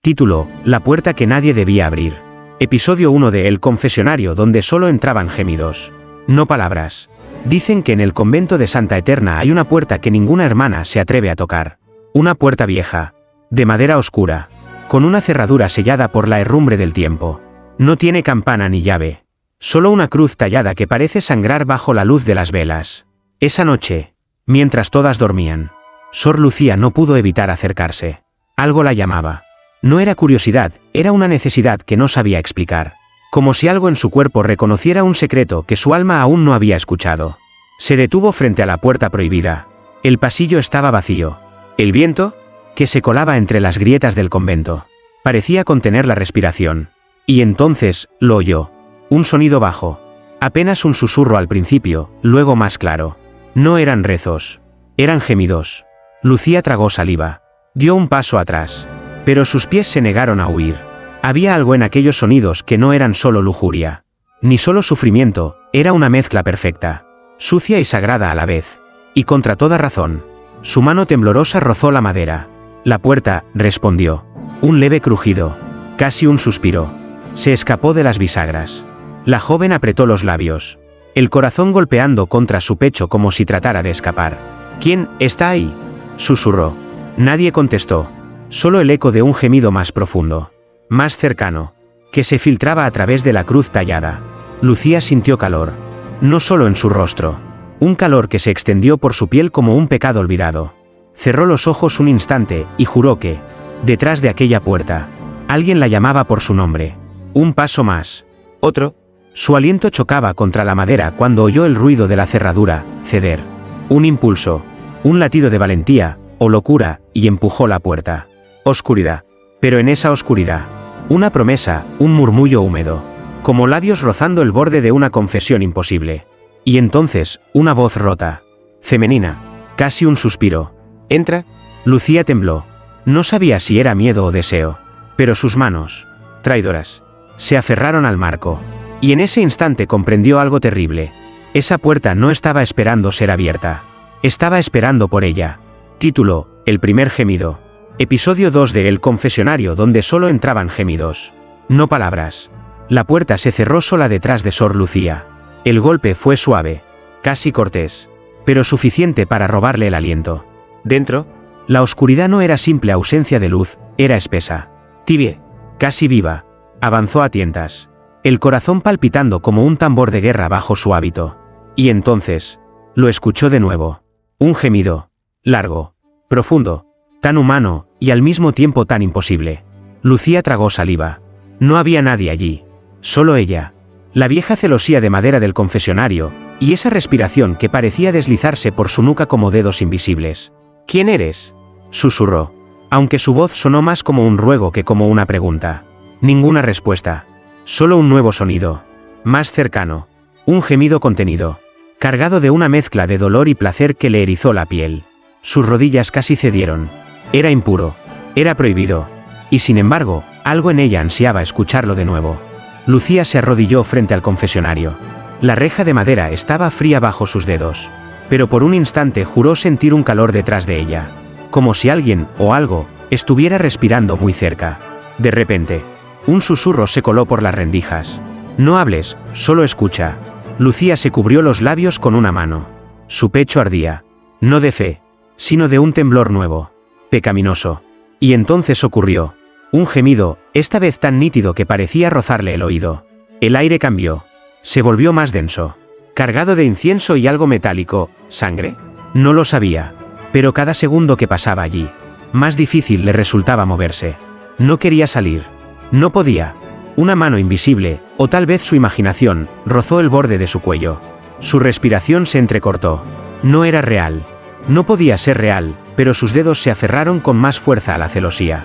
Título: La puerta que nadie debía abrir. Episodio 1 de El confesionario, donde solo entraban gemidos, no palabras. Dicen que en el convento de Santa Eterna hay una puerta que ninguna hermana se atreve a tocar. Una puerta vieja, de madera oscura, con una cerradura sellada por la herrumbre del tiempo. No tiene campana ni llave. Solo una cruz tallada que parece sangrar bajo la luz de las velas. Esa noche, mientras todas dormían, Sor Lucía no pudo evitar acercarse. Algo la llamaba. No era curiosidad, era una necesidad que no sabía explicar. Como si algo en su cuerpo reconociera un secreto que su alma aún no había escuchado. Se detuvo frente a la puerta prohibida. El pasillo estaba vacío. El viento, que se colaba entre las grietas del convento, parecía contener la respiración. Y entonces, lo oyó. Un sonido bajo. Apenas un susurro al principio, luego más claro. No eran rezos. Eran gemidos. Lucía tragó saliva. Dio un paso atrás. Pero sus pies se negaron a huir. Había algo en aquellos sonidos que no eran solo lujuria. Ni solo sufrimiento, era una mezcla perfecta. Sucia y sagrada a la vez. Y contra toda razón. Su mano temblorosa rozó la madera. La puerta, respondió. Un leve crujido. Casi un suspiro. Se escapó de las bisagras. La joven apretó los labios. El corazón golpeando contra su pecho como si tratara de escapar. ¿Quién está ahí?, susurró. Nadie contestó. Solo el eco de un gemido más profundo. Más cercano. Que se filtraba a través de la cruz tallada. Lucía sintió calor. No solo en su rostro. Un calor que se extendió por su piel como un pecado olvidado. Cerró los ojos un instante y juró que, detrás de aquella puerta, alguien la llamaba por su nombre. Un paso más. Otro. Su aliento chocaba contra la madera cuando oyó el ruido de la cerradura ceder. Un impulso. Un latido de valentía o locura, y empujó la puerta. Oscuridad. Pero en esa oscuridad, una promesa, un murmullo húmedo. Como labios rozando el borde de una confesión imposible. Y entonces, una voz rota. Femenina. Casi un suspiro. ¿Entra? Lucía tembló. No sabía si era miedo o deseo. Pero sus manos, traidoras, se aferraron al marco. Y en ese instante comprendió algo terrible. Esa puerta no estaba esperando ser abierta. Estaba esperando por ella. Título: El primer gemido. Episodio 2 de El confesionario, donde solo entraban gemidos, no palabras. La puerta se cerró sola detrás de Sor Lucía. El golpe fue suave, casi cortés, pero suficiente para robarle el aliento. Dentro, la oscuridad no era simple ausencia de luz, era espesa, tibia, casi viva. Avanzó a tientas, el corazón palpitando como un tambor de guerra bajo su hábito. Y entonces, lo escuchó de nuevo. Un gemido, largo, profundo, tan humano, y al mismo tiempo tan imposible. Lucía tragó saliva. No había nadie allí. Solo ella. La vieja celosía de madera del confesionario, y esa respiración que parecía deslizarse por su nuca como dedos invisibles. ¿Quién eres?, susurró, aunque su voz sonó más como un ruego que como una pregunta. Ninguna respuesta. Solo un nuevo sonido. Más cercano. Un gemido contenido. Cargado de una mezcla de dolor y placer que le erizó la piel. Sus rodillas casi cedieron. Era impuro. Era prohibido. Y sin embargo, algo en ella ansiaba escucharlo de nuevo. Lucía se arrodilló frente al confesionario. La reja de madera estaba fría bajo sus dedos. Pero por un instante juró sentir un calor detrás de ella. Como si alguien, o algo, estuviera respirando muy cerca. De repente, un susurro se coló por las rendijas. No hables, solo escucha. Lucía se cubrió los labios con una mano. Su pecho ardía. No de fe, sino de un temblor nuevo. Pecaminoso. Y entonces ocurrió. Un gemido, esta vez tan nítido que parecía rozarle el oído. El aire cambió. Se volvió más denso. Cargado de incienso y algo metálico. ¿Sangre? No lo sabía. Pero cada segundo que pasaba allí, más difícil le resultaba moverse. No quería salir. No podía. Una mano invisible, o tal vez su imaginación, rozó el borde de su cuello. Su respiración se entrecortó. No era real. No podía ser real, pero sus dedos se aferraron con más fuerza a la celosía.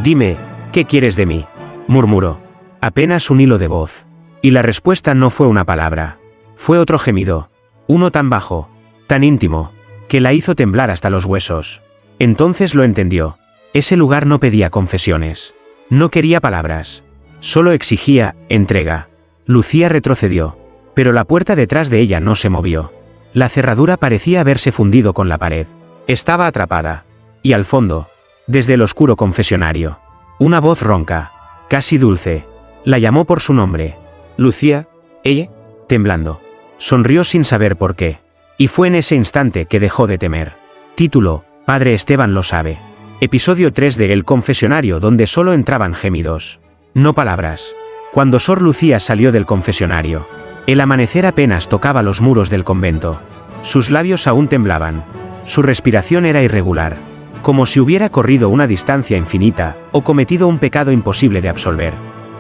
Dime, ¿qué quieres de mí?, murmuró. Apenas un hilo de voz. Y la respuesta no fue una palabra. Fue otro gemido. Uno tan bajo, tan íntimo, que la hizo temblar hasta los huesos. Entonces lo entendió. Ese lugar no pedía confesiones. No quería palabras. Solo exigía entrega. Lucía retrocedió. Pero la puerta detrás de ella no se movió. La cerradura parecía haberse fundido con la pared. Estaba atrapada. Y al fondo, desde el oscuro confesionario, Una voz ronca, casi dulce, la llamó por su nombre. Lucía, ella, temblando. Sonrió sin saber por qué. Y fue en ese instante que dejó de temer. Título: Padre Esteban lo sabe. Episodio 3 de El confesionario, donde solo entraban gemidos, no palabras. Cuando Sor Lucía salió del confesionario, el amanecer apenas tocaba los muros del convento. Sus labios aún temblaban. Su respiración era irregular, como si hubiera corrido una distancia infinita o cometido un pecado imposible de absolver.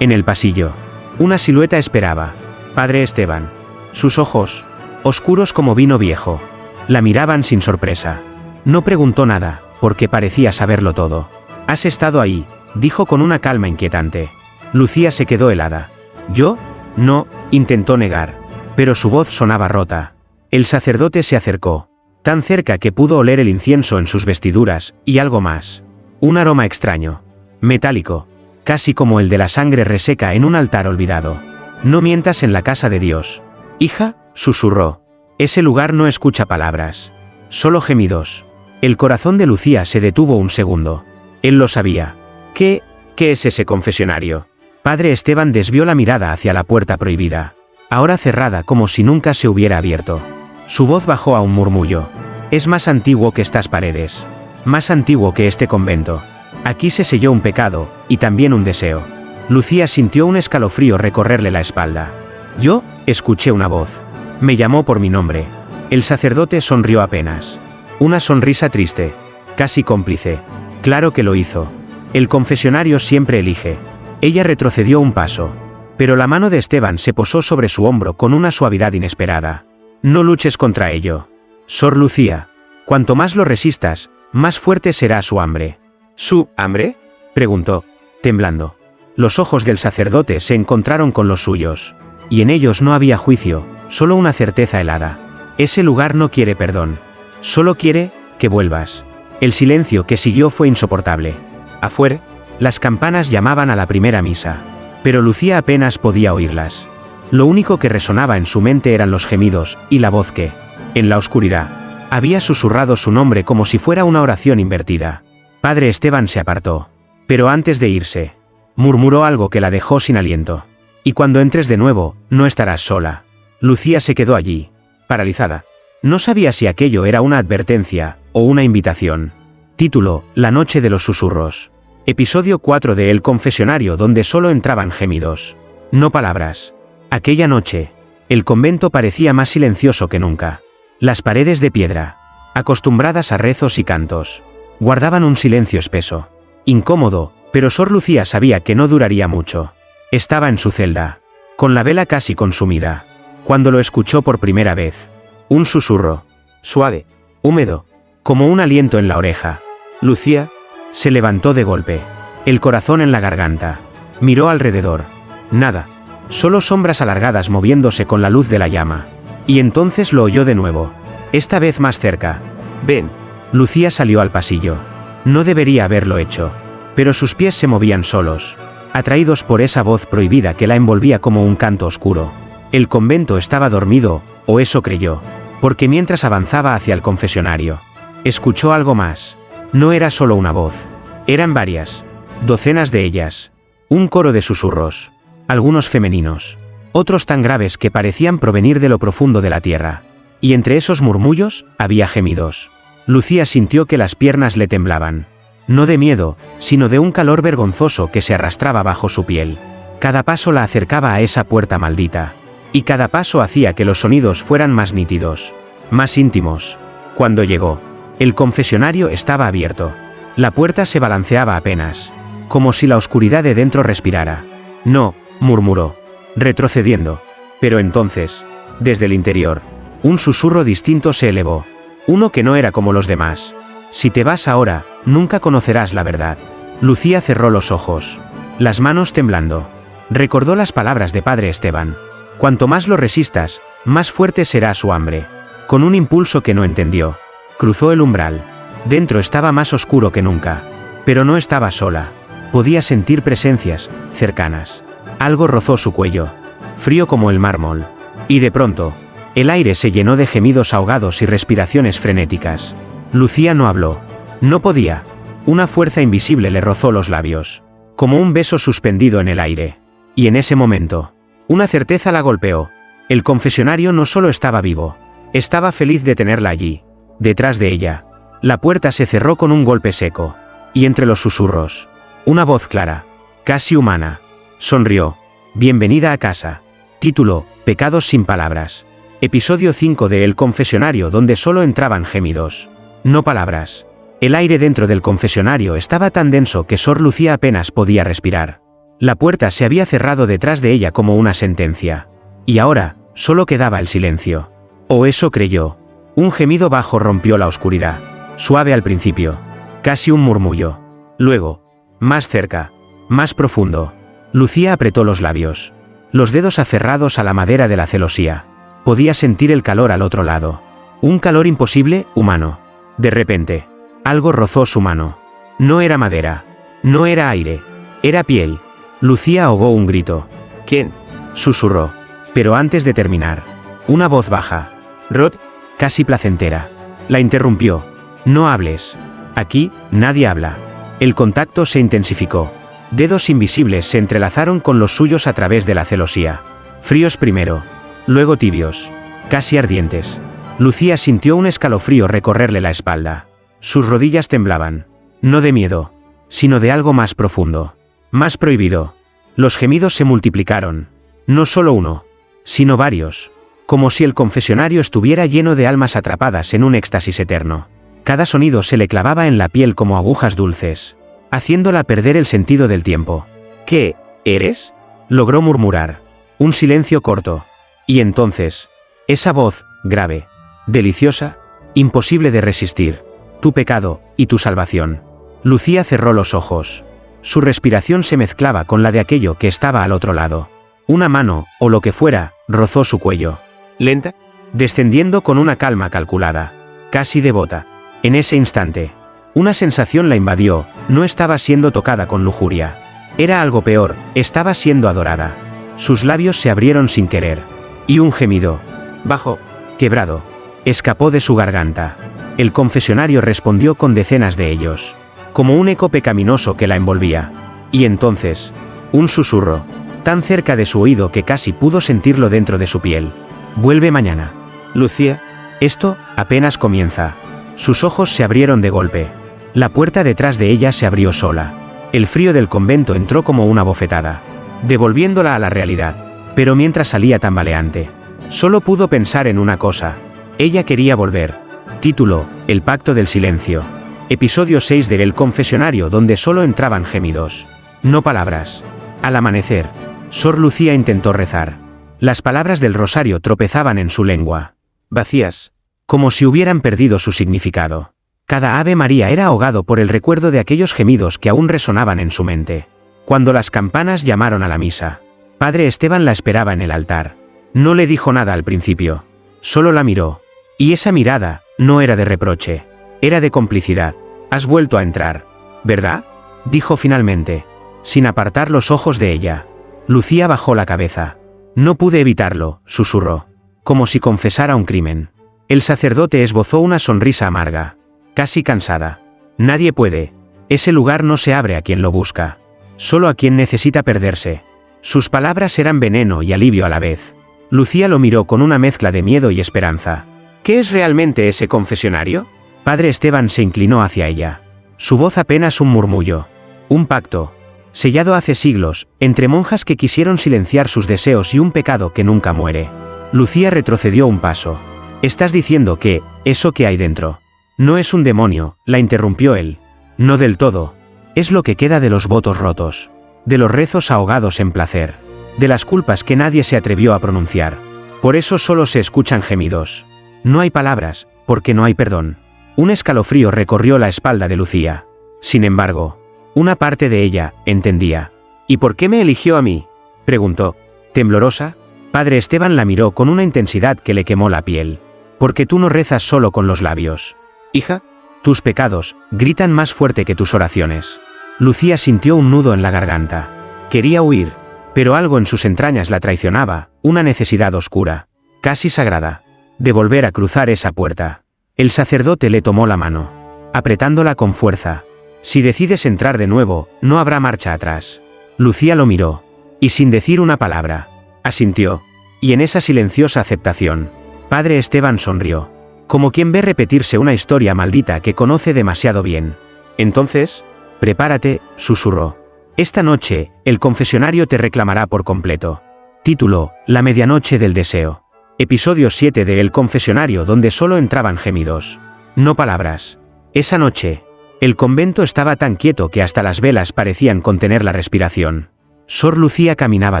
En el pasillo, una silueta esperaba. Padre Esteban. Sus ojos, oscuros como vino viejo, la miraban sin sorpresa. No preguntó nada, porque parecía saberlo todo. «Has estado ahí», dijo con una calma inquietante. Lucía se quedó helada. «¿Yo? No», intentó negar, pero su voz sonaba rota. El sacerdote se acercó, tan cerca que pudo oler el incienso en sus vestiduras, y algo más. Un aroma extraño, metálico, casi como el de la sangre reseca en un altar olvidado. «No mientas en la casa de Dios, hija», susurró. «Ese lugar no escucha palabras, solo gemidos». El corazón de Lucía se detuvo un segundo. Él lo sabía. ¿Qué es ese confesionario? Padre Esteban desvió la mirada hacia la puerta prohibida, ahora cerrada como si nunca se hubiera abierto. Su voz bajó a un murmullo. «Es más antiguo que estas paredes, más antiguo que este convento. Aquí se selló un pecado, y también un deseo». Lucía sintió un escalofrío recorrerle la espalda. «Yo», escuché una voz. Me llamó por mi nombre. El sacerdote sonrió apenas. Una sonrisa triste, casi cómplice. Claro que lo hizo. El confesionario siempre elige. Ella retrocedió un paso, pero la mano de Esteban se posó sobre su hombro con una suavidad inesperada. «No luches contra ello, Sor Lucía. Cuanto más lo resistas, más fuerte será su hambre». «¿Su hambre?», preguntó, temblando. Los ojos del sacerdote se encontraron con los suyos, y en ellos no había juicio, solo una certeza helada. «Ese lugar no quiere perdón. Solo quiere que vuelvas». El silencio que siguió fue insoportable. Afuera, las campanas llamaban a la primera misa, pero Lucía apenas podía oírlas. Lo único que resonaba en su mente eran los gemidos y la voz que, en la oscuridad, había susurrado su nombre como si fuera una oración invertida. Padre Esteban se apartó, pero antes de irse, murmuró algo que la dejó sin aliento. «Y cuando entres de nuevo, no estarás sola». Lucía se quedó allí, paralizada. No sabía si aquello era una advertencia o una invitación. Título: La noche de los susurros. Episodio 4 de El confesionario, donde solo entraban gemidos, no palabras. Aquella noche, el convento parecía más silencioso que nunca. Las paredes de piedra, acostumbradas a rezos y cantos, guardaban un silencio espeso, incómodo, pero Sor Lucía sabía que no duraría mucho. Estaba en su celda, con la vela casi consumida, cuando lo escuchó por primera vez. Un susurro, suave, húmedo, como un aliento en la oreja. Lucía se levantó de golpe, el corazón en la garganta. Miró alrededor. Nada, solo sombras alargadas moviéndose con la luz de la llama. Y entonces lo oyó de nuevo, esta vez más cerca. «Ven». Lucía salió al pasillo. No debería haberlo hecho, pero sus pies se movían solos, atraídos por esa voz prohibida que la envolvía como un canto oscuro. El convento estaba dormido, o eso creyó, porque mientras avanzaba hacia el confesionario, escuchó algo más. No era solo una voz, eran varias, docenas de ellas. Un coro de susurros, algunos femeninos, otros tan graves que parecían provenir de lo profundo de la tierra. Y entre esos murmullos, había gemidos. Lucía sintió que las piernas le temblaban. No de miedo, sino de un calor vergonzoso que se arrastraba bajo su piel. Cada paso la acercaba a esa puerta maldita. Y cada paso hacía que los sonidos fueran más nítidos, más íntimos. Cuando llegó, el confesionario estaba abierto. La puerta se balanceaba apenas, como si la oscuridad de dentro respirara. «No», murmuró, retrocediendo. Pero entonces, desde el interior, un susurro distinto se elevó. Uno que no era como los demás. «Si te vas ahora, nunca conocerás la verdad». Lucía cerró los ojos, las manos temblando. Recordó las palabras de Padre Esteban. «Cuanto más lo resistas, más fuerte será su hambre». Con un impulso que no entendió, cruzó el umbral. Dentro estaba más oscuro que nunca. Pero no estaba sola. Podía sentir presencias, cercanas. Algo rozó su cuello, frío como el mármol. Y de pronto, el aire se llenó de gemidos ahogados y respiraciones frenéticas. Lucía no habló. No podía. Una fuerza invisible le rozó los labios. como un beso suspendido en el aire. Y en ese momento, una certeza la golpeó. El confesionario no solo estaba vivo, estaba feliz de tenerla allí. Detrás de ella, la puerta se cerró con un golpe seco, y entre los susurros, una voz clara, casi humana, sonrió. Bienvenida a casa. Título: Pecados sin palabras. Episodio 5 de El confesionario, donde solo entraban gemidos, no palabras. El aire dentro del confesionario estaba tan denso que Sor Lucía apenas podía respirar. La puerta se había cerrado detrás de ella como una sentencia. Y ahora, solo quedaba el silencio. O eso creyó. Un gemido bajo rompió la oscuridad. Suave al principio. Casi un murmullo. Luego, más cerca, más profundo. Lucía apretó los labios. Los dedos aferrados a la madera de la celosía. Podía sentir el calor al otro lado. Un calor imposible, humano. De repente, algo rozó su mano. No era madera. No era aire. Era piel. Lucía ahogó un grito. ¿Quién? Susurró. Pero antes de terminar, una voz baja, Rod, casi placentera, la interrumpió. No hables. Aquí, nadie habla. El contacto se intensificó. Dedos invisibles se entrelazaron con los suyos a través de la celosía. Fríos primero, luego tibios, casi ardientes. Lucía sintió un escalofrío recorrerle la espalda. Sus rodillas temblaban. No de miedo, sino de algo más profundo. Más prohibido. Los gemidos se multiplicaron. No solo uno, sino varios. Como si el confesionario estuviera lleno de almas atrapadas en un éxtasis eterno. Cada sonido se le clavaba en la piel como agujas dulces, haciéndola perder el sentido del tiempo. ¿Qué eres? Logró murmurar. Un silencio corto. Y entonces, esa voz, grave, deliciosa, imposible de resistir. Tu pecado, y tu salvación. Lucía cerró los ojos. Su respiración se mezclaba con la de aquello que estaba al otro lado. Una mano, o lo que fuera, rozó su cuello. ¿Lenta? Descendiendo con una calma calculada. Casi devota. En ese instante, una sensación la invadió. No estaba siendo tocada con lujuria. Era algo peor, estaba siendo adorada. Sus labios se abrieron sin querer. Y un gemido, bajo, quebrado, escapó de su garganta. El confesionario respondió con decenas de ellos, como un eco pecaminoso que la envolvía. Y entonces, un susurro, tan cerca de su oído que casi pudo sentirlo dentro de su piel. Vuelve mañana. Lucía. Esto apenas comienza. Sus ojos se abrieron de golpe. La puerta detrás de ella se abrió sola. El frío del convento entró como una bofetada, devolviéndola a la realidad. Pero mientras salía tambaleante, solo pudo pensar en una cosa. Ella quería volver. Título: El pacto del silencio. Episodio 6 de El confesionario, donde solo entraban gemidos, no palabras. Al amanecer, Sor Lucía intentó rezar. Las palabras del rosario tropezaban en su lengua, vacías, como si hubieran perdido su significado. Cada Ave María era ahogado por el recuerdo de aquellos gemidos que aún resonaban en su mente. Cuando las campanas llamaron a la misa, Padre Esteban la esperaba en el altar. No le dijo nada al principio, solo la miró. Y esa mirada no era de reproche, era de complicidad. Has vuelto a entrar, ¿verdad?, dijo finalmente, sin apartar los ojos de ella. Lucía bajó la cabeza. No pude evitarlo, susurró, como si confesara un crimen. El sacerdote esbozó una sonrisa amarga, casi cansada. Nadie puede. Ese lugar no se abre a quien lo busca, solo a quien necesita perderse. Sus palabras eran veneno y alivio a la vez. Lucía lo miró con una mezcla de miedo y esperanza. ¿Qué es realmente ese confesionario? Padre Esteban se inclinó hacia ella. Su voz apenas un murmullo. Un pacto, sellado hace siglos, entre monjas que quisieron silenciar sus deseos y un pecado que nunca muere. Lucía retrocedió un paso. ¿Estás diciendo que, eso que hay dentro, no es un demonio?, la interrumpió él. No del todo. Es lo que queda de los votos rotos, de los rezos ahogados en placer, de las culpas que nadie se atrevió a pronunciar. Por eso solo se escuchan gemidos. No hay palabras, porque no hay perdón. Un escalofrío recorrió la espalda de Lucía. Sin embargo, una parte de ella entendía. ¿Y por qué me eligió a mí?, preguntó, temblorosa. Padre Esteban la miró con una intensidad que le quemó la piel. Porque tú no rezas solo con los labios. Hija, tus pecados gritan más fuerte que tus oraciones. Lucía sintió un nudo en la garganta. Quería huir, pero algo en sus entrañas la traicionaba, una necesidad oscura, casi sagrada, de volver a cruzar esa puerta. El sacerdote le tomó la mano, apretándola con fuerza. Si decides entrar de nuevo, no habrá marcha atrás. Lucía lo miró, y sin decir una palabra, asintió. Y en esa silenciosa aceptación, Padre Esteban sonrió, como quien ve repetirse una historia maldita que conoce demasiado bien. Entonces, prepárate, susurró. Esta noche, el confesionario te reclamará por completo. Título: La medianoche del deseo. Episodio 7 de El confesionario, donde solo entraban gemidos, no palabras. Esa noche, el convento estaba tan quieto que hasta las velas parecían contener la respiración. Sor Lucía caminaba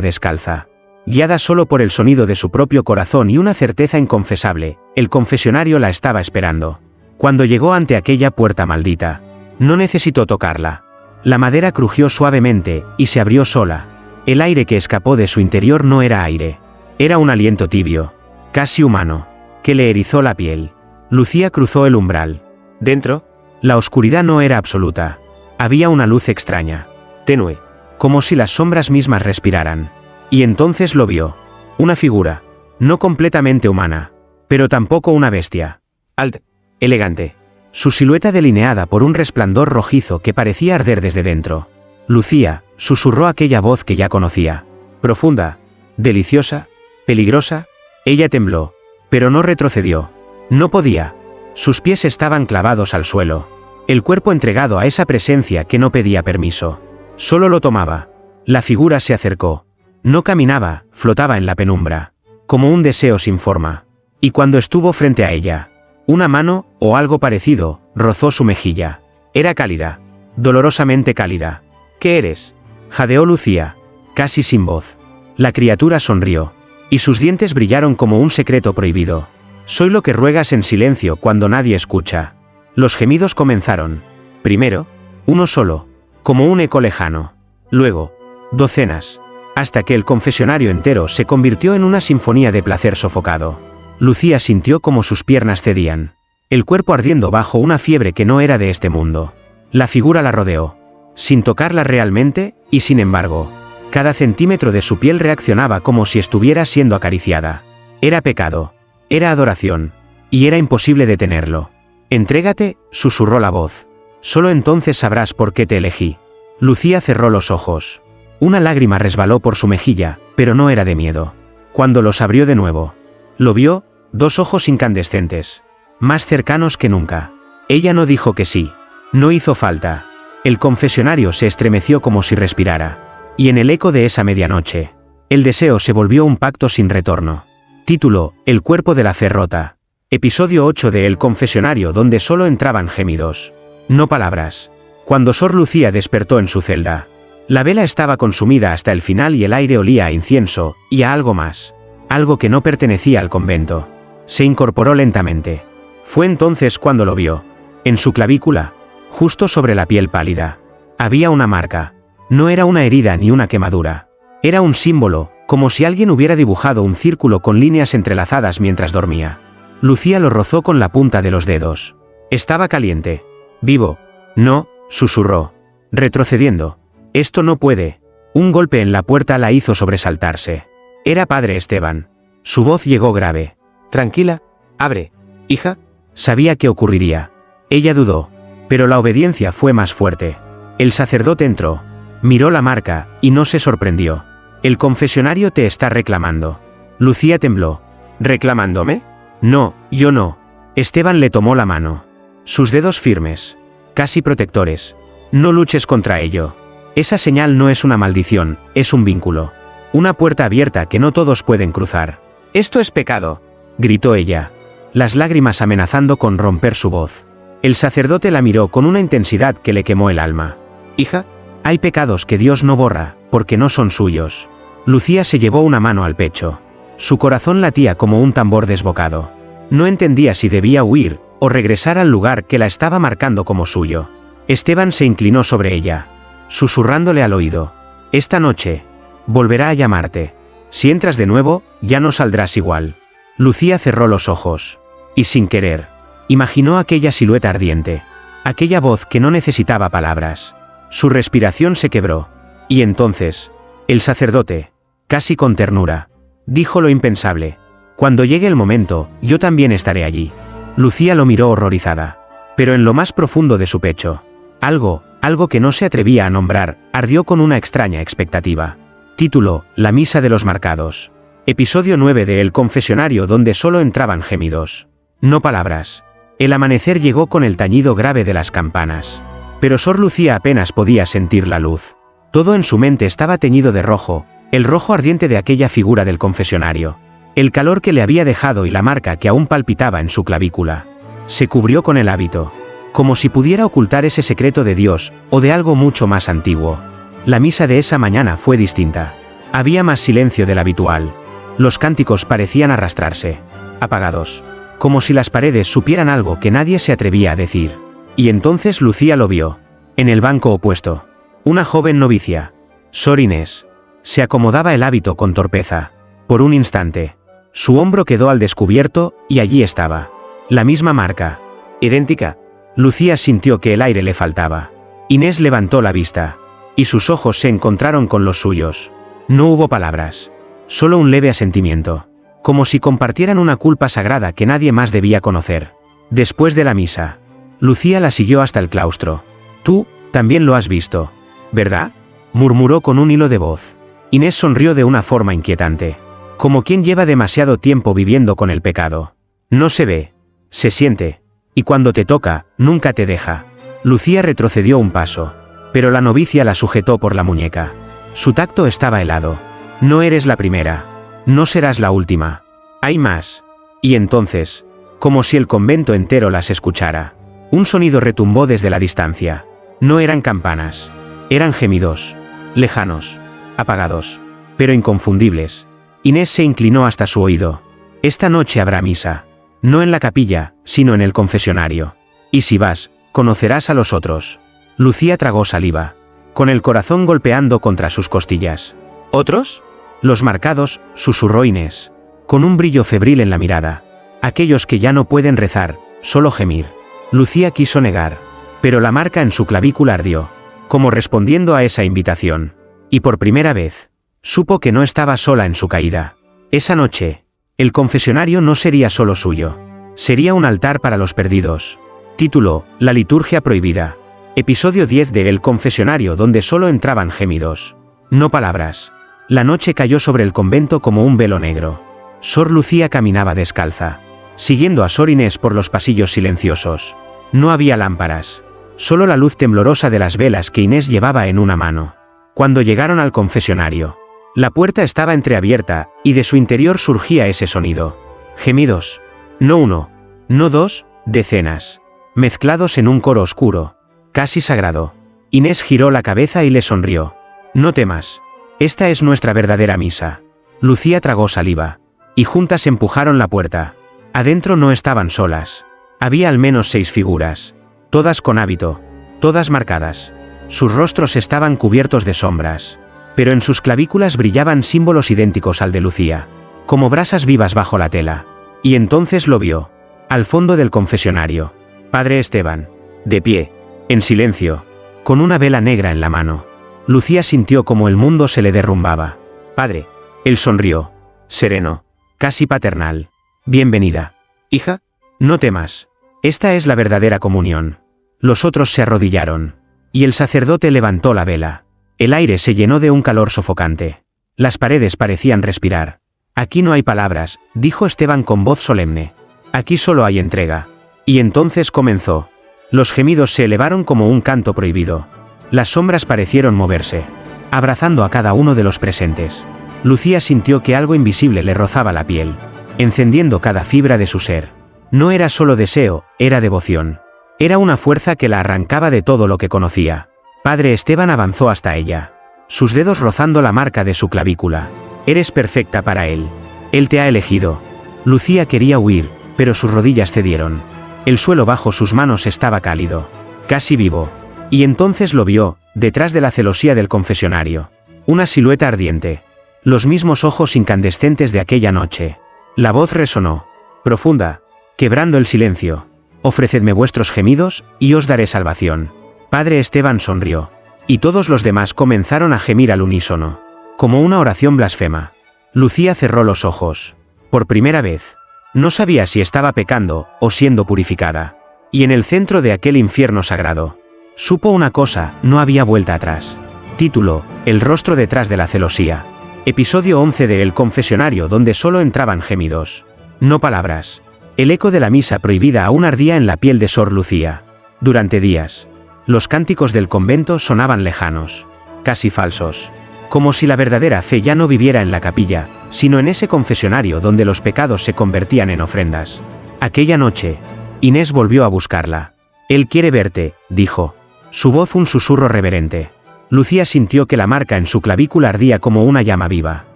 descalza, guiada solo por el sonido de su propio corazón y una certeza inconfesable: el confesionario la estaba esperando. Cuando llegó ante aquella puerta maldita, no necesitó tocarla. La madera crujió suavemente, y se abrió sola. El aire que escapó de su interior no era aire. Era un aliento tibio, casi humano, que le erizó la piel. Lucía cruzó el umbral. Dentro, la oscuridad no era absoluta. Había una luz extraña, tenue, como si las sombras mismas respiraran. Y entonces lo vio. Una figura, no completamente humana, pero tampoco una bestia. Alta, elegante. Su silueta delineada por un resplandor rojizo que parecía arder desde dentro. Lucía, susurró aquella voz que ya conocía. Profunda, deliciosa, peligrosa. Ella tembló, pero no retrocedió. No podía. Sus pies estaban clavados al suelo. El cuerpo entregado a esa presencia que no pedía permiso. Solo lo tomaba. La figura se acercó. No caminaba, flotaba en la penumbra, como un deseo sin forma. Y cuando estuvo frente a ella, una mano, o algo parecido, rozó su mejilla. Era cálida, dolorosamente cálida. ¿Qué eres?, jadeó Lucía, casi sin voz. La criatura sonrió, y sus dientes brillaron como un secreto prohibido. Soy lo que ruegas en silencio cuando nadie escucha. Los gemidos comenzaron. Primero, uno solo, como un eco lejano. Luego, docenas, hasta que el confesionario entero se convirtió en una sinfonía de placer sofocado. Lucía sintió como sus piernas cedían, el cuerpo ardiendo bajo una fiebre que no era de este mundo. La figura la rodeó, sin tocarla realmente, y sin embargo, cada centímetro de su piel reaccionaba como si estuviera siendo acariciada. Era pecado, era adoración, y era imposible detenerlo. Entrégate, susurró la voz. Solo entonces sabrás por qué te elegí. Lucía cerró los ojos. Una lágrima resbaló por su mejilla, pero no era de miedo. Cuando los abrió de nuevo, lo vio, dos ojos incandescentes, más cercanos que nunca. Ella no dijo que sí. No hizo falta. El confesionario se estremeció como si respirara. Y en el eco de esa medianoche, el deseo se volvió un pacto sin retorno. Título: El cuerpo de la fe rota. Episodio 8 de El confesionario, donde solo entraban gemidos, no palabras. Cuando Sor Lucía despertó en su celda, la vela estaba consumida hasta el final y el aire olía a incienso, y a algo más. Algo que no pertenecía al convento. Se incorporó lentamente. Fue entonces cuando lo vio. En su clavícula, justo sobre la piel pálida, había una marca. No era una herida ni una quemadura. Era un símbolo, como si alguien hubiera dibujado un círculo con líneas entrelazadas mientras dormía. Lucía lo rozó con la punta de los dedos. Estaba caliente. Vivo. No, susurró, retrocediendo. Esto no puede. Un golpe en la puerta la hizo sobresaltarse. Era Padre Esteban. Su voz llegó grave. Tranquila, abre, hija. Sabía qué ocurriría. Ella dudó, pero la obediencia fue más fuerte. El sacerdote entró, miró la marca, y no se sorprendió. El confesionario te está reclamando. Lucía tembló. ¿Reclamándome? No, yo no. Esteban le tomó la mano. Sus dedos firmes, casi protectores. No luches contra ello. Esa señal no es una maldición, es un vínculo. Una puerta abierta que no todos pueden cruzar. Esto es pecado, gritó ella, las lágrimas amenazando con romper su voz. El sacerdote la miró con una intensidad que le quemó el alma. Hija, hay pecados que Dios no borra, porque no son suyos. Lucía se llevó una mano al pecho. Su corazón latía como un tambor desbocado. No entendía si debía huir, o regresar al lugar que la estaba marcando como suyo. Esteban se inclinó sobre ella, susurrándole al oído. Esta noche, volverá a llamarte. Si entras de nuevo, ya no saldrás igual. Lucía cerró los ojos. Y sin querer, imaginó aquella silueta ardiente. Aquella voz que no necesitaba palabras. Su respiración se quebró. Y entonces, el sacerdote, casi con ternura, dijo lo impensable. Cuando llegue el momento, yo también estaré allí. Lucía lo miró horrorizada. Pero en lo más profundo de su pecho, algo, Algo que no se atrevía a nombrar, ardió con una extraña expectativa. Título: La misa de los marcados. Episodio 9 de El confesionario donde solo entraban gemidos. No palabras. El amanecer llegó con el tañido grave de las campanas. Pero Sor Lucía apenas podía sentir la luz. Todo en su mente estaba teñido de rojo, el rojo ardiente de aquella figura del confesionario. El calor que le había dejado y la marca que aún palpitaba en su clavícula. Se cubrió con el hábito, como si pudiera ocultar ese secreto de Dios, o de algo mucho más antiguo. La misa de esa mañana fue distinta. Había más silencio del habitual. Los cánticos parecían arrastrarse, apagados, como si las paredes supieran algo que nadie se atrevía a decir. Y entonces Lucía lo vio. En el banco opuesto, una joven novicia, Sor Inés, se acomodaba el hábito con torpeza. Por un instante, su hombro quedó al descubierto, y allí estaba. La misma marca. Idéntica. Lucía sintió que el aire le faltaba. Inés levantó la vista, y sus ojos se encontraron con los suyos. No hubo palabras. Solo un leve asentimiento. Como si compartieran una culpa sagrada que nadie más debía conocer. Después de la misa, Lucía la siguió hasta el claustro. Tú, también lo has visto, ¿verdad?, murmuró con un hilo de voz. Inés sonrió de una forma inquietante. Como quien lleva demasiado tiempo viviendo con el pecado. No se ve, se siente. Y cuando te toca, nunca te deja. Lucía retrocedió un paso. Pero la novicia la sujetó por la muñeca. Su tacto estaba helado. No eres la primera. No serás la última. Hay más. Y entonces, como si el convento entero las escuchara, un sonido retumbó desde la distancia. No eran campanas. Eran gemidos. Lejanos. Apagados. Pero inconfundibles. Inés se inclinó hasta su oído. Esta noche habrá misa. No en la capilla, sino en el confesionario. Y si vas, conocerás a los otros. Lucía tragó saliva, con el corazón golpeando contra sus costillas. ¿Otros? Los marcados, susurró Inés, con un brillo febril en la mirada. Aquellos que ya no pueden rezar, solo gemir. Lucía quiso negar, pero la marca en su clavícula ardió, como respondiendo a esa invitación. Y por primera vez, supo que no estaba sola en su caída. Esa noche, el confesionario no sería solo suyo. Sería un altar para los perdidos. Título: La liturgia prohibida. Episodio 10 de El confesionario donde solo entraban gemidos. No palabras. La noche cayó sobre el convento como un velo negro. Sor Lucía caminaba descalza, siguiendo a Sor Inés por los pasillos silenciosos. No había lámparas, solo la luz temblorosa de las velas que Inés llevaba en una mano. Cuando llegaron al confesionario, la puerta estaba entreabierta, y de su interior surgía ese sonido. Gemidos. No uno, no dos, decenas. Mezclados en un coro oscuro, casi sagrado. Inés giró la cabeza y le sonrió. No temas. Esta es nuestra verdadera misa. Lucía tragó saliva, y juntas empujaron la puerta. Adentro no estaban solas. Había al menos 6 figuras. Todas con hábito. Todas marcadas. Sus rostros estaban cubiertos de sombras. Pero en sus clavículas brillaban símbolos idénticos al de Lucía, como brasas vivas bajo la tela. Y entonces lo vio. Al fondo del confesionario. Padre Esteban. De pie. En silencio. Con una vela negra en la mano. Lucía sintió como el mundo se le derrumbaba. Padre. Él sonrió. Sereno. Casi paternal. Bienvenida. Hija. No temas. Esta es la verdadera comunión. Los otros se arrodillaron. Y el sacerdote levantó la vela. El aire se llenó de un calor sofocante. Las paredes parecían respirar. Aquí no hay palabras, dijo Esteban con voz solemne. Aquí solo hay entrega. Y entonces comenzó. Los gemidos se elevaron como un canto prohibido. Las sombras parecieron moverse, abrazando a cada uno de los presentes. Lucía sintió que algo invisible le rozaba la piel, encendiendo cada fibra de su ser. No era solo deseo, era devoción. Era una fuerza que la arrancaba de todo lo que conocía. Padre Esteban avanzó hasta ella, sus dedos rozando la marca de su clavícula. Eres perfecta para él. Él te ha elegido. Lucía quería huir, pero sus rodillas cedieron. El suelo bajo sus manos estaba cálido, casi vivo. Y entonces lo vio, detrás de la celosía del confesionario. Una silueta ardiente. Los mismos ojos incandescentes de aquella noche. La voz resonó, profunda, quebrando el silencio. Ofrecedme vuestros gemidos, y os daré salvación. Padre Esteban sonrió. Y todos los demás comenzaron a gemir al unísono, como una oración blasfema. Lucía cerró los ojos. Por primera vez. No sabía si estaba pecando, o siendo purificada. Y en el centro de aquel infierno sagrado, Supo una cosa, no había vuelta atrás. Título: El rostro detrás de la celosía. Episodio 11 de El confesionario, donde solo entraban gemidos, no palabras. El eco de la misa prohibida aún ardía en la piel de Sor Lucía. Durante días, los cánticos del convento sonaban lejanos, casi falsos, como si la verdadera fe ya no viviera en la capilla, sino en ese confesionario donde los pecados se convertían en ofrendas. Aquella noche, Inés volvió a buscarla. «Él quiere verte», dijo. Su voz un susurro reverente. Lucía sintió que la marca en su clavícula ardía como una llama viva.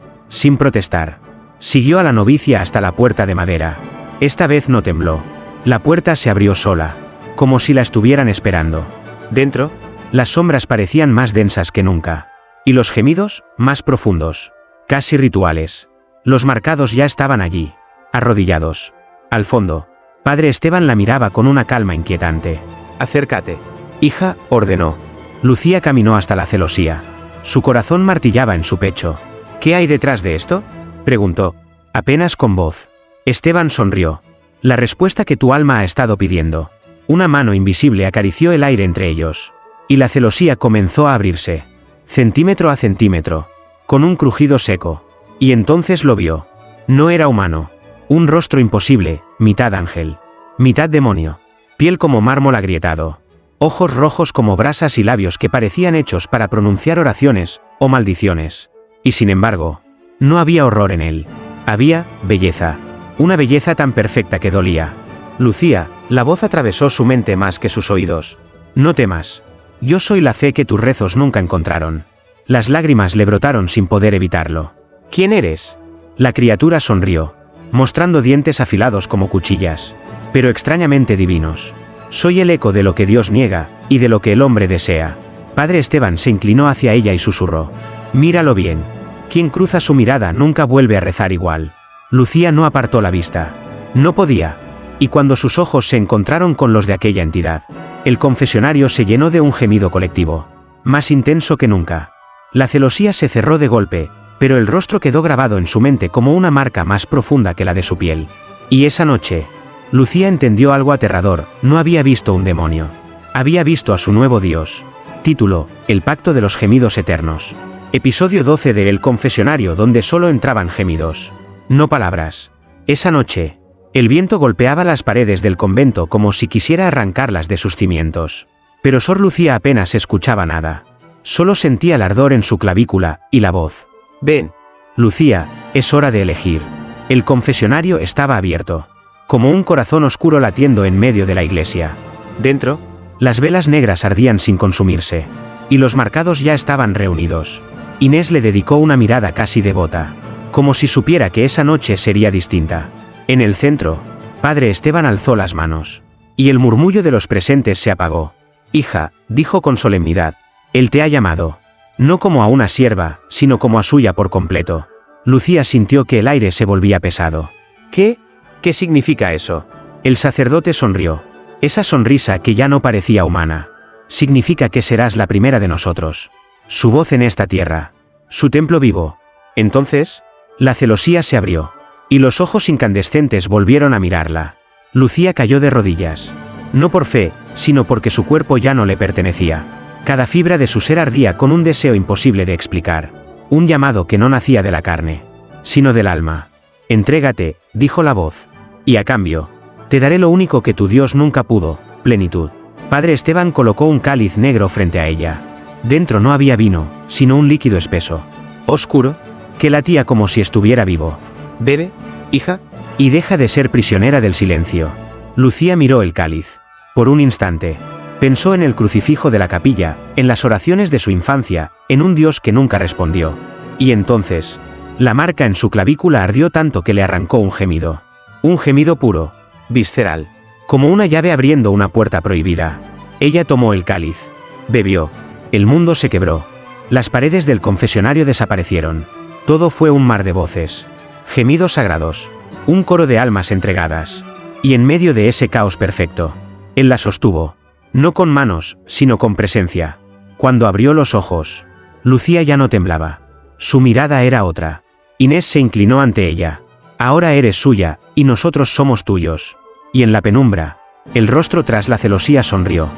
Sin protestar, siguió a la novicia hasta la puerta de madera. Esta vez no tembló. La puerta se abrió sola, como si la estuvieran esperando. Dentro, las sombras parecían más densas que nunca. Y los gemidos, más profundos. Casi rituales. Los marcados ya estaban allí, arrodillados. Al fondo, Padre Esteban la miraba con una calma inquietante. «Acércate, hija», ordenó. Lucía caminó hasta la celosía. Su corazón martillaba en su pecho. «¿Qué hay detrás de esto?», preguntó, apenas con voz. Esteban sonrió. «La respuesta que tu alma ha estado pidiendo». Una mano invisible acarició el aire entre ellos. Y la celosía comenzó a abrirse, centímetro a centímetro, con un crujido seco. Y entonces lo vio. No era humano. Un rostro imposible, mitad ángel, mitad demonio. Piel como mármol agrietado. Ojos rojos como brasas y labios que parecían hechos para pronunciar oraciones o maldiciones. Y sin embargo, no había horror en él. Había belleza. Una belleza tan perfecta que dolía. «Lucía», la voz atravesó su mente más que sus oídos. «No temas. Yo soy la fe que tus rezos nunca encontraron». Las lágrimas le brotaron sin poder evitarlo. «¿Quién eres?». La criatura sonrió, mostrando dientes afilados como cuchillas, pero extrañamente divinos. «Soy el eco de lo que Dios niega, y de lo que el hombre desea». Padre Esteban se inclinó hacia ella y susurró. «Míralo bien. Quien cruza su mirada nunca vuelve a rezar igual». Lucía no apartó la vista. No podía. Y cuando sus ojos se encontraron con los de aquella entidad, el confesionario se llenó de un gemido colectivo, más intenso que nunca. La celosía se cerró de golpe, pero el rostro quedó grabado en su mente como una marca más profunda que la de su piel. Y esa noche, Lucía entendió algo aterrador: no había visto un demonio. Había visto a su nuevo Dios. Título: El pacto de los gemidos eternos. Episodio 12 de El confesionario, donde solo entraban gemidos, no palabras. Esa noche, el viento golpeaba las paredes del convento como si quisiera arrancarlas de sus cimientos. Pero Sor Lucía apenas escuchaba nada. Solo sentía el ardor en su clavícula, y la voz. «Ven, Lucía, es hora de elegir». El confesionario estaba abierto, como un corazón oscuro latiendo en medio de la iglesia. Dentro, las velas negras ardían sin consumirse, y los marcados ya estaban reunidos. Inés le dedicó una mirada casi devota, como si supiera que esa noche sería distinta. En el centro, Padre Esteban alzó las manos, y el murmullo de los presentes se apagó. «Hija», dijo con solemnidad, «él te ha llamado. No como a una sierva, sino como a suya por completo». Lucía sintió que el aire se volvía pesado. «¿Qué? ¿Qué significa eso?». El sacerdote sonrió. Esa sonrisa que ya no parecía humana. «Significa que serás la primera de nosotros. Su voz en esta tierra. Su templo vivo». Entonces, la celosía se abrió, y los ojos incandescentes volvieron a mirarla. Lucía cayó de rodillas. No por fe, sino porque su cuerpo ya no le pertenecía. Cada fibra de su ser ardía con un deseo imposible de explicar. Un llamado que no nacía de la carne, sino del alma. «Entrégate», dijo la voz. «Y a cambio, te daré lo único que tu Dios nunca pudo, plenitud». Padre Esteban colocó un cáliz negro frente a ella. Dentro no había vino, sino un líquido espeso, oscuro, que latía como si estuviera vivo. «Bebe, hija, y deja de ser prisionera del silencio». Lucía miró el cáliz. Por un instante, pensó en el crucifijo de la capilla, en las oraciones de su infancia, en un Dios que nunca respondió. Y entonces, la marca en su clavícula ardió tanto que le arrancó un gemido. Un gemido puro, visceral, como una llave abriendo una puerta prohibida. Ella tomó el cáliz. Bebió. El mundo se quebró. Las paredes del confesionario desaparecieron. Todo fue un mar de voces. Gemidos sagrados. Un coro de almas entregadas. Y en medio de ese caos perfecto, él la sostuvo. No con manos, sino con presencia. Cuando abrió los ojos, Lucía ya no temblaba. Su mirada era otra. Inés se inclinó ante ella. «Ahora eres suya, y nosotros somos tuyos». Y en la penumbra, el rostro tras la celosía sonrió.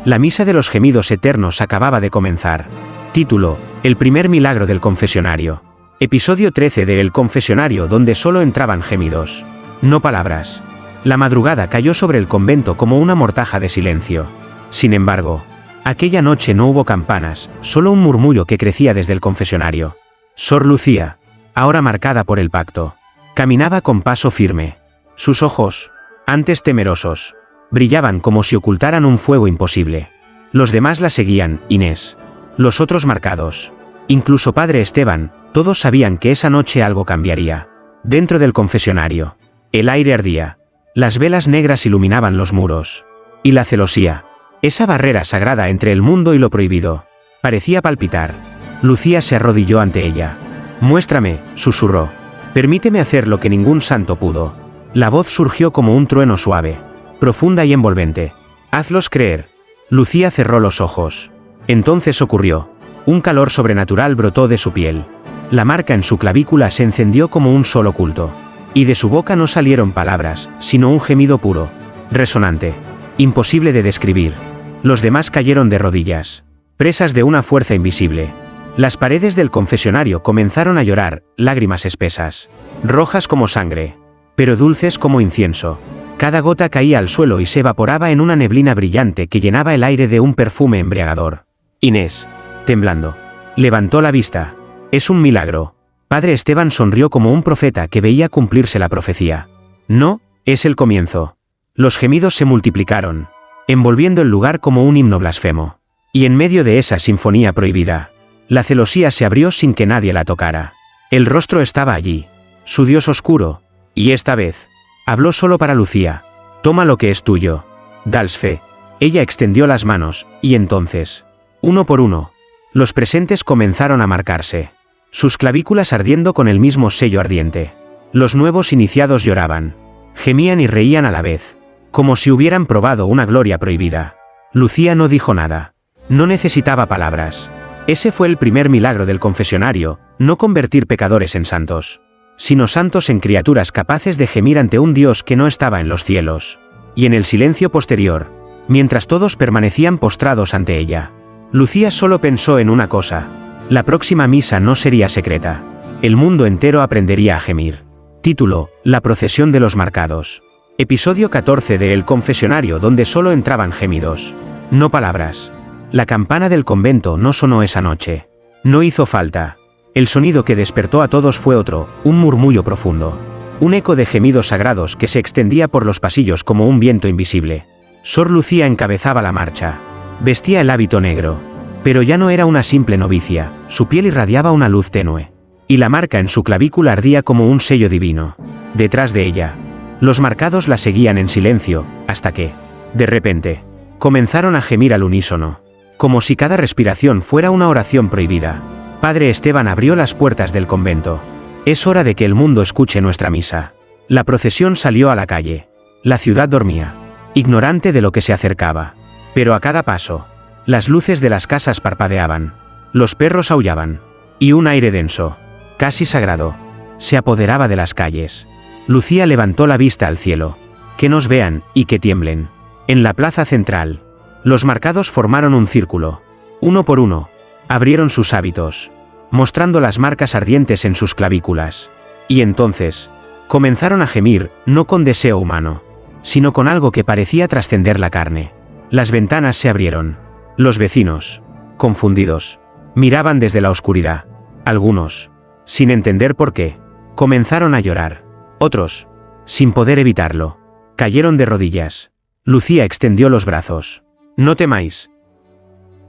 La misa de los gemidos eternos acababa de comenzar. Título: El primer milagro del confesionario. Episodio 13 de El confesionario, donde solo entraban gemidos, no palabras. La madrugada cayó sobre el convento como una mortaja de silencio. Sin embargo, aquella noche no hubo campanas, solo un murmullo que crecía desde el confesionario. Sor Lucía, ahora marcada por el pacto, caminaba con paso firme. Sus ojos, antes temerosos, brillaban como si ocultaran un fuego imposible. Los demás la seguían, Inés, los otros marcados, incluso Padre Esteban, todos sabían que esa noche algo cambiaría. Dentro del confesionario, el aire ardía, las velas negras iluminaban los muros. Y la celosía, esa barrera sagrada entre el mundo y lo prohibido, parecía palpitar. Lucía se arrodilló ante ella. «Muéstrame», susurró. «Permíteme hacer lo que ningún santo pudo». La voz surgió como un trueno suave, profunda y envolvente. «Hazlos creer». Lucía cerró los ojos. Entonces ocurrió. Un calor sobrenatural brotó de su piel. La marca en su clavícula se encendió como un sol oculto. Y de su boca no salieron palabras, sino un gemido puro, resonante, imposible de describir. Los demás cayeron de rodillas, presas de una fuerza invisible. Las paredes del confesionario comenzaron a llorar, lágrimas espesas, rojas como sangre, pero dulces como incienso. Cada gota caía al suelo y se evaporaba en una neblina brillante que llenaba el aire de un perfume embriagador. Inés, temblando, levantó la vista. «Es un milagro». Padre Esteban sonrió como un profeta que veía cumplirse la profecía. «No, es el comienzo». Los gemidos se multiplicaron, envolviendo el lugar como un himno blasfemo. Y en medio de esa sinfonía prohibida, la celosía se abrió sin que nadie la tocara. El rostro estaba allí, su dios oscuro, y esta vez, habló solo para Lucía. «Toma lo que es tuyo. Dals fe». Ella extendió las manos, y entonces, uno por uno, los presentes comenzaron a marcarse, sus clavículas ardiendo con el mismo sello ardiente. Los nuevos iniciados lloraban, gemían y reían a la vez, como si hubieran probado una gloria prohibida. Lucía no dijo nada. No necesitaba palabras. Ese fue el primer milagro del confesionario, no convertir pecadores en santos, sino santos en criaturas capaces de gemir ante un Dios que no estaba en los cielos. Y en el silencio posterior, mientras todos permanecían postrados ante ella, Lucía solo pensó en una cosa: la próxima misa no sería secreta. El mundo entero aprendería a gemir. Título: La procesión de los marcados. Episodio 14 de El confesionario, donde solo entraban gemidos, no palabras. La campana del convento no sonó esa noche. No hizo falta. El sonido que despertó a todos fue otro, un murmullo profundo. Un eco de gemidos sagrados que se extendía por los pasillos como un viento invisible. Sor Lucía encabezaba la marcha. Vestía el hábito negro. Pero ya no era una simple novicia, su piel irradiaba una luz tenue. Y la marca en su clavícula ardía como un sello divino. Detrás de ella, los marcados la seguían en silencio, hasta que, de repente, comenzaron a gemir al unísono, como si cada respiración fuera una oración prohibida. Padre Esteban abrió las puertas del convento. «Es hora de que el mundo escuche nuestra misa». La procesión salió a la calle. La ciudad dormía, ignorante de lo que se acercaba. Pero a cada paso, las luces de las casas parpadeaban, los perros aullaban, y un aire denso, casi sagrado, se apoderaba de las calles. Lucía levantó la vista al cielo. «Que nos vean, y que tiemblen». En la plaza central, los marcados formaron un círculo. Uno por uno, abrieron sus hábitos, mostrando las marcas ardientes en sus clavículas. Y entonces, comenzaron a gemir, no con deseo humano, sino con algo que parecía trascender la carne. Las ventanas se abrieron. Los vecinos, confundidos, miraban desde la oscuridad. Algunos, sin entender por qué, comenzaron a llorar. Otros, sin poder evitarlo, cayeron de rodillas. Lucía extendió los brazos. «No temáis.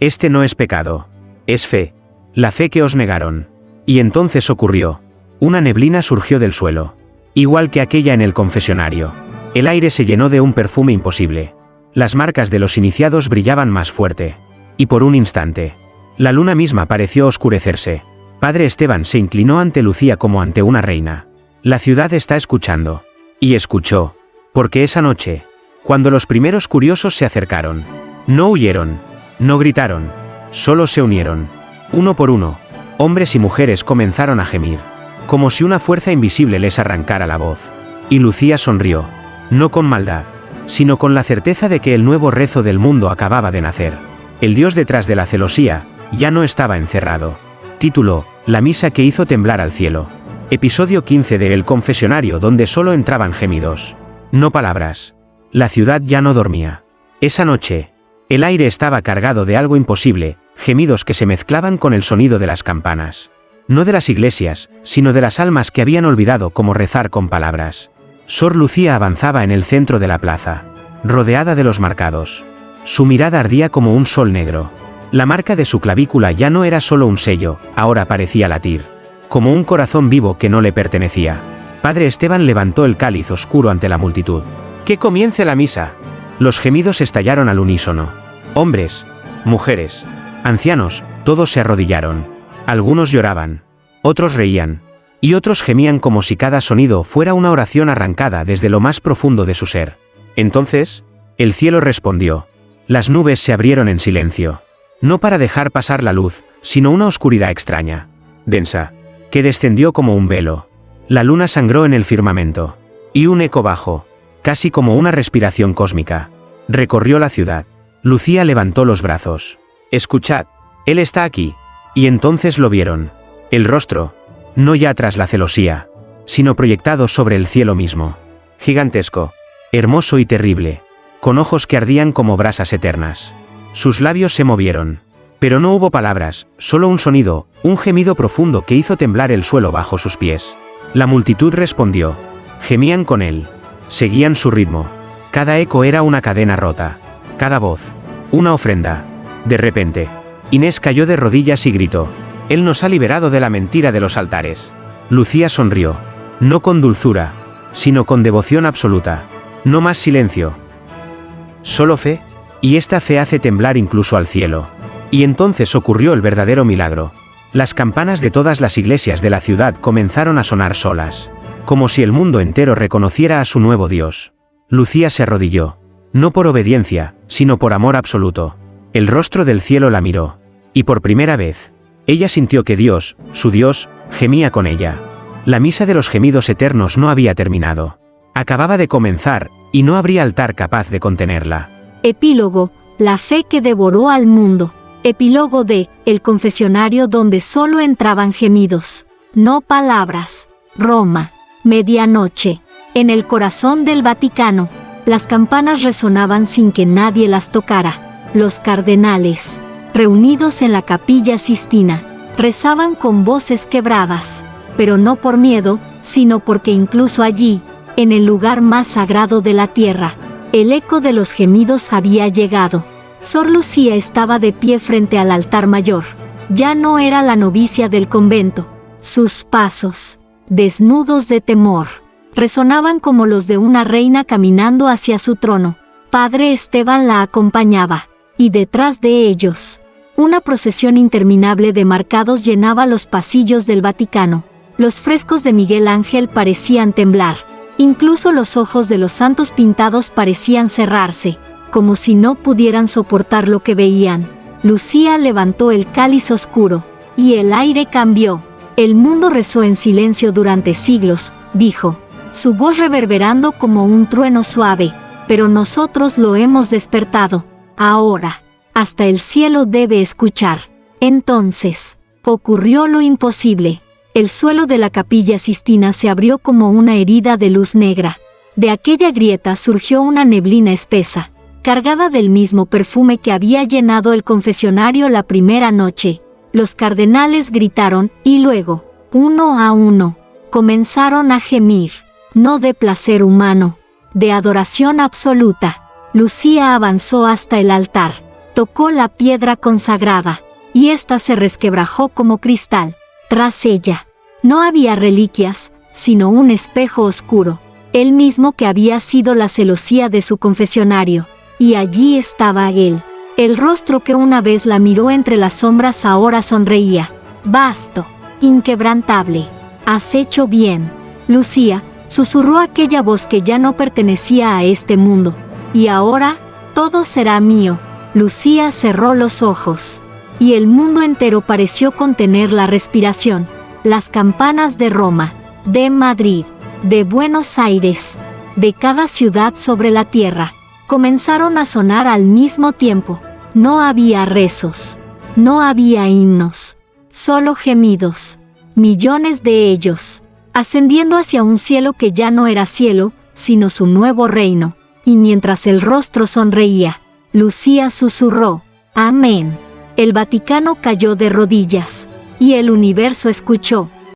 Este no es pecado. Es fe. La fe que os negaron». Y entonces ocurrió. Una neblina surgió del suelo, igual que aquella en el confesionario. El aire se llenó de un perfume imposible. Las marcas de los iniciados brillaban más fuerte. Y por un instante, la luna misma pareció oscurecerse. Padre Esteban se inclinó ante Lucía como ante una reina. «La ciudad está escuchando». Y escuchó. Porque esa noche, cuando los primeros curiosos se acercaron, no huyeron, no gritaron, solo se unieron. Uno por uno, hombres y mujeres comenzaron a gemir, como si una fuerza invisible les arrancara la voz. Y Lucía sonrió, no con maldad, sino con la certeza de que el nuevo rezo del mundo acababa de nacer. El Dios detrás de la celosía ya no estaba encerrado. Título: La misa que hizo temblar al cielo. Episodio 15 de El confesionario, donde solo entraban gemidos, no palabras. La ciudad ya no dormía. Esa noche, el aire estaba cargado de algo imposible, gemidos que se mezclaban con el sonido de las campanas. No de las iglesias, sino de las almas que habían olvidado cómo rezar con palabras. Sor Lucía avanzaba en el centro de la plaza, rodeada de los marcados. Su mirada ardía como un sol negro. La marca de su clavícula ya no era solo un sello, ahora parecía latir, como un corazón vivo que no le pertenecía. Padre Esteban levantó el cáliz oscuro ante la multitud. ¡Que comience la misa! Los gemidos estallaron al unísono. Hombres, mujeres, ancianos, todos se arrodillaron. Algunos lloraban, otros reían, y otros gemían como si cada sonido fuera una oración arrancada desde lo más profundo de su ser. Entonces, el cielo respondió. Las nubes se abrieron en silencio, no para dejar pasar la luz, sino una oscuridad extraña, densa, que descendió como un velo. La luna sangró en el firmamento, y un eco bajo, casi como una respiración cósmica, recorrió la ciudad. Lucía levantó los brazos. «Escuchad, él está aquí». Y entonces lo vieron. El rostro, no ya tras la celosía, sino proyectado sobre el cielo mismo. Gigantesco, hermoso y terrible, con ojos que ardían como brasas eternas. Sus labios se movieron. Pero no hubo palabras, solo un sonido, un gemido profundo que hizo temblar el suelo bajo sus pies. La multitud respondió. Gemían con él. Seguían su ritmo. Cada eco era una cadena rota. Cada voz, una ofrenda. De repente, Inés cayó de rodillas y gritó. Él nos ha liberado de la mentira de los altares. Lucía sonrió. No con dulzura, sino con devoción absoluta. No más silencio. Solo fe, y esta fe hace temblar incluso al cielo. Y entonces ocurrió el verdadero milagro. Las campanas de todas las iglesias de la ciudad comenzaron a sonar solas, como si el mundo entero reconociera a su nuevo Dios. Lucía se arrodilló, no por obediencia, sino por amor absoluto. El rostro del cielo la miró, y por primera vez, ella sintió que Dios, su Dios, gemía con ella. La misa de los gemidos eternos no había terminado. Acababa de comenzar, y no habría altar capaz de contenerla. Epílogo: La fe que devoró al mundo. Epílogo de El confesionario, donde solo entraban gemidos, no palabras. Roma. Medianoche. En el corazón del Vaticano. Las campanas resonaban sin que nadie las tocara. Los cardenales, reunidos en la Capilla Sistina, rezaban con voces quebradas, pero no por miedo, sino porque incluso allí, en el lugar más sagrado de la tierra, el eco de los gemidos había llegado. Sor Lucía estaba de pie frente al altar mayor. Ya no era la novicia del convento. Sus pasos, desnudos de temor, resonaban como los de una reina caminando hacia su trono. Padre Esteban la acompañaba, y detrás de ellos, una procesión interminable de marcados llenaba los pasillos del Vaticano. Los frescos de Miguel Ángel parecían temblar. Incluso los ojos de los santos pintados parecían cerrarse, como si no pudieran soportar lo que veían. Lucía levantó el cáliz oscuro, y el aire cambió. El mundo rezó en silencio durante siglos, dijo, su voz reverberando como un trueno suave, pero nosotros lo hemos despertado. Ahora, hasta el cielo debe escuchar. Entonces, ocurrió lo imposible. El suelo de la Capilla Sistina se abrió como una herida de luz negra. De aquella grieta surgió una neblina espesa, cargada del mismo perfume que había llenado el confesionario la primera noche. Los cardenales gritaron, y luego, uno a uno, comenzaron a gemir, no de placer humano, de adoración absoluta. Lucía avanzó hasta el altar, tocó la piedra consagrada, y ésta se resquebrajó como cristal. Tras ella, no había reliquias, sino un espejo oscuro, el mismo que había sido la celosía de su confesionario. Y allí estaba él. El rostro que una vez la miró entre las sombras ahora sonreía. Vasto, inquebrantable. Has hecho bien, Lucía, susurró aquella voz que ya no pertenecía a este mundo. Y ahora, todo será mío. Lucía cerró los ojos, y el mundo entero pareció contener la respiración. Las campanas de Roma, de Madrid, de Buenos Aires, de cada ciudad sobre la tierra, comenzaron a sonar al mismo tiempo. No había rezos, no había himnos, solo gemidos, millones de ellos, ascendiendo hacia un cielo que ya no era cielo, sino su nuevo reino. Y mientras el rostro sonreía, Lucía susurró: Amén. El Vaticano cayó de rodillas, y el universo escuchó.